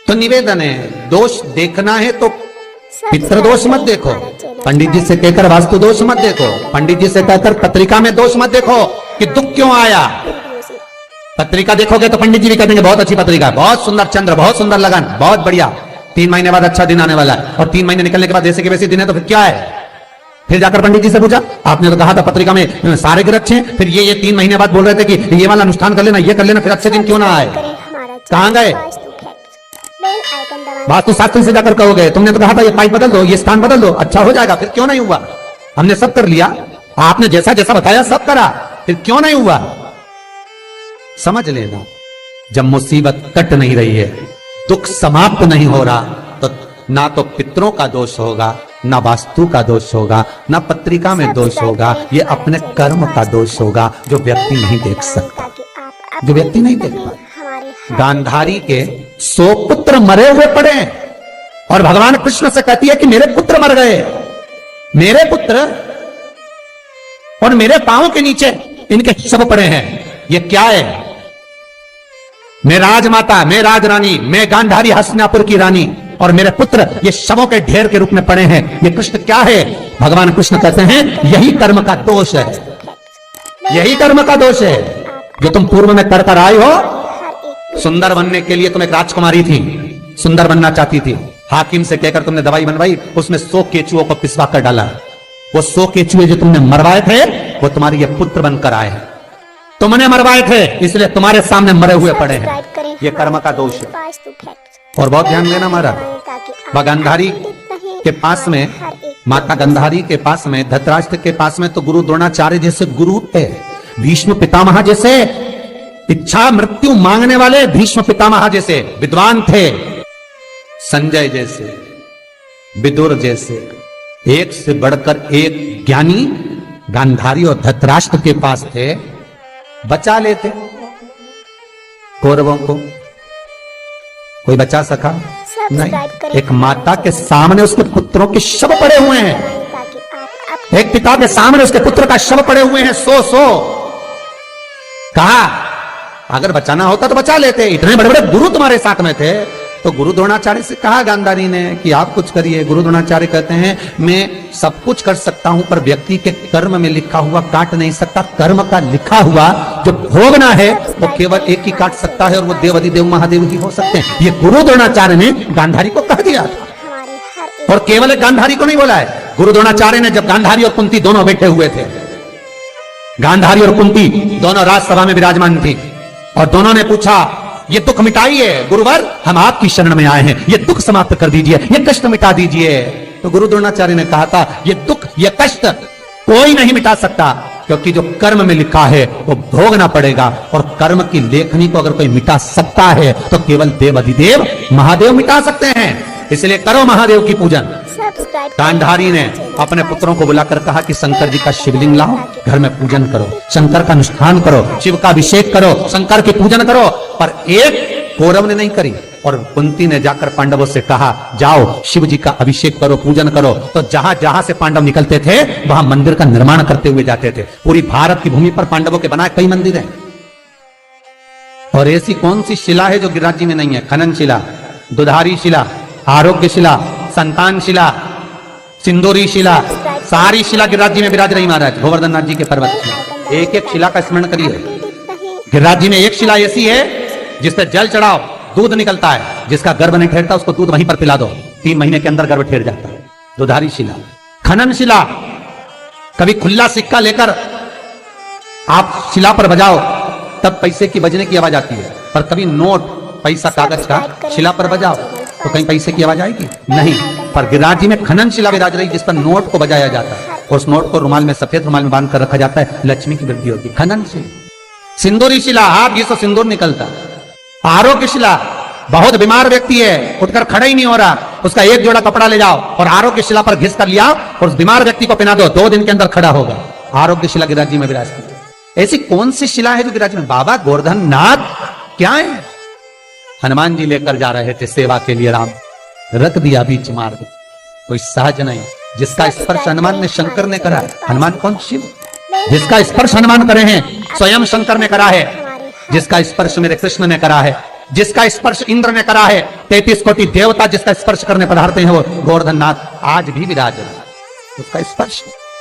तो निवेदन है, दोष देखना है तो पितृदोष मत देखो, पंडित जी से कहकर वास्तु दोष मत देखो, पंडित जी से कहकर पत्रिका में दोष मत देखो कि दुख क्यों आया। पत्रिका देखोगे तो पंडित जी भी कहेंगे बहुत अच्छी पत्रिका, बहुत सुंदर चंद्र, बहुत सुंदर लगन, बहुत बढ़िया, 3 महीने बाद अच्छा दिन आने वाला है, और 3 महीने निकलने के बाद जैसे के वैसे दिन है, तो फिर क्या है। फिर जाकर पंडित जी से पूछा, आपने तो कहा था पत्रिका में सारे ग्रह अच्छे, फिर ये 3 महीने बाद बोल रहे थे कि ये वाला अनुष्ठान कर लेना, ये कर लेना, फिर अच्छे दिन क्यों ना आए, कहां गए। वास्तु शास्त्री से जाकर कहोगे तुमने तो कहा था ये पाइप बदल दो, ये स्थान बदल दो, अच्छा हो जाएगा, फिर क्यों नहीं हुआ। हमने सब कर लिया, आपने जैसा जैसा बताया सब करा, फिर क्यों नहीं हुआ। समझ लेना, जब मुसीबत कट नहीं रही है, दुख समाप्त नहीं हो रहा, तो ना तो पितरों का दोष होगा, ना वास्तु का दोष होगा, ना पत्रिका में दोष होगा, ये अपने कर्म का दोष होगा जो व्यक्ति नहीं देख सकता, जो व्यक्ति नहीं देख पाता। गांधारी के 100 पुत्र मरे हुए पड़े हैं, और भगवान कृष्ण से कहती है कि मेरे पुत्र मर गए, मेरे पुत्र, और मेरे पांव के नीचे इनके शव पड़े हैं। ये क्या है। मैं राजमाता, मैं राजरानी, मैं गांधारी हस्तिनापुर की रानी, और मेरे पुत्र ये शवों के ढेर के रूप में पड़े हैं। ये कृष्ण क्या है। भगवान कृष्ण कहते हैं यही कर्म का दोष है, यही कर्म का दोष है जो तुम पूर्व में कर कर आए हो। सुंदर बनने के लिए तुम एक राजकुमारी थी, सुंदर बनना चाहती थी, हाकिम से कहकर तुमने दवाई बनवाई, उसमें 100 केचुओं को पिसवा कर डाला, वो 100 केचुए जो तुमने मरवाए थे वो तुम्हारे ये पुत्र बनकर आए हैं, तुमने मरवाए थे इसलिए तुम्हारे सामने मरे हुए पड़े हैं। ये कर्म का दोष है। और बहुत ध्यान देना महाराज, गांधारी के पास में, माता गांधारी के पास में, धृतराष्ट्र के पास में तो गुरु द्रोणाचार्य जैसे गुरु थे, भीष्म पितामह जैसे इच्छा मृत्यु मांगने वाले भीष्म पितामह जैसे विद्वान थे, संजय जैसे, विदुर जैसे, एक से बढ़कर एक ज्ञानी गांधारी और धृतराष्ट्र के पास थे। बचा लेते कौरवों को, कोई बचा सका नहीं। एक माता के सामने उसके पुत्रों के शव पड़े हुए हैं, एक पिता के सामने उसके पुत्र का शव पड़े हुए हैं, 100 कहा अगर बचाना होता तो बचा लेते, इतने बड़े बड़े गुरु तुम्हारे साथ में थे। तो गुरु द्रोणाचार्य से कहा गांधारी ने कि आप कुछ करिए। गुरु द्रोणाचार्य कहते हैं मैं सब कुछ कर सकता हूं पर व्यक्ति के कर्म में लिखा हुआ काट नहीं सकता। कर्म का लिखा हुआ जो भोगना है वो केवल एक ही काट सकता है, और वो देवाधिदेव महादेव ही हो सकते हैं। ये गुरु द्रोणाचार्य ने गांधारी को कह दिया था, और केवल एक गांधारी को नहीं बोला है। गुरु द्रोणाचार्य ने, जब गांधारी और कुंती दोनों बैठे हुए थे, गांधारी और कुंती दोनों राजसभा में विराजमान थी, और दोनों ने पूछा ये दुख मिटाइए गुरुवर, हम आपकी शरण में आए हैं, ये दुख समाप्त कर दीजिए, ये कष्ट मिटा दीजिए। तो गुरु द्रोणाचार्य ने कहा था ये दुख ये कष्ट कोई नहीं मिटा सकता, क्योंकि जो कर्म में लिखा है वो भोगना पड़ेगा, और कर्म की लेखनी को अगर कोई मिटा सकता है तो केवल देव अधिदेव महादेव मिटा सकते हैं। इसलिए करो महादेव की पूजन। गांधारी ने अपने पुत्रों को बुलाकर कहा कि शंकर जी का शिवलिंग लाओ, घर में पूजन करो, शंकर का अनुष्ठान करो, शिव का अभिषेक करो, शंकर की पूजन करो। पर एक कौरव ने नहीं करी, और कुंती ने जाकर पांडवों से कहा जाओ शिव जी का अभिषेक करो, पूजन करो। तो जहां जहां से पांडव निकलते थे वहां मंदिर का निर्माण करते हुए जाते थे। पूरी भारत की भूमि पर पांडवों के बनाए कई मंदिर हैं। और ऐसी कौन सी शिला है जो गिरिराज जी में नहीं है। खनन शिला, दुधारी शिला, आरोग्य शिला, संतान शिला, सिंदूरी शिला, सारी शिला गिरिराज जी में विराज रही महाराज। गोवर्धन नाथ जी के पर्वत में एक एक शिला का स्मरण करिए। गिरिराज जी में एक शिला ऐसी है जिस पे जल चढ़ाओ दूध निकलता है, जिसका गर्भ नहीं ठहरता उसको दूध वहीं पर पिला दो, 3 महीने के अंदर गर्भ ठहर जाता है। दुधारी शिला। खनन शिला, कभी खुला सिक्का लेकर आप शिला पर बजाओ तब पैसे की बजने की आवाज आती है, पर कभी नोट पैसा कागज का शिला पर बजाओ तो कहीं पैसे की आवाज आएगी नहीं। पर गिरिराज जी में खनन शिला विराज रही जिस पर नोट को बजाया जाता है, और उस नोट को रुमाल में, सफेद रुमाल में बांध कर रखा जाता है, लक्ष्मी की वृद्धि होती है। खनन शिला। सिंदूरी शिला, हाथ घिसो सिंदूर निकलता। आरोग्य शिला, बहुत बीमार व्यक्ति है, उठकर खड़ा ही नहीं हो रहा, उसका एक जोड़ा कपड़ा ले जाओ और आरोग्य शिला पर घिस कर लिया और उस बीमार व्यक्ति को पहना दो, 2 दिन के अंदर खड़ा होगा। आरोग्य शिला गिरिराज जी में विराजती है। ऐसी कौन सी शिला है जो गिरिराज में। बाबा गोवर्धन नाथ क्या है। हनुमान जी लेकर जा रहे थे सेवा के लिए, राम रख दिया बीच मार्ग। कोई सहज नहीं, जिसका स्पर्श हनुमान ने शंकर ने करा है। हनुमान कौन? शिव। जिसका स्पर्श हनुमान करे हैं स्वयं शंकर ने करा है, जिसका स्पर्श मेरे कृष्ण ने करा है जिसका स्पर्श इंद्र ने करा है, 33 कोटि देवता जिसका स्पर्श करने पधारते हैं, वो गोवर्धन नाथ आज भी विराजमान, उसका स्पर्श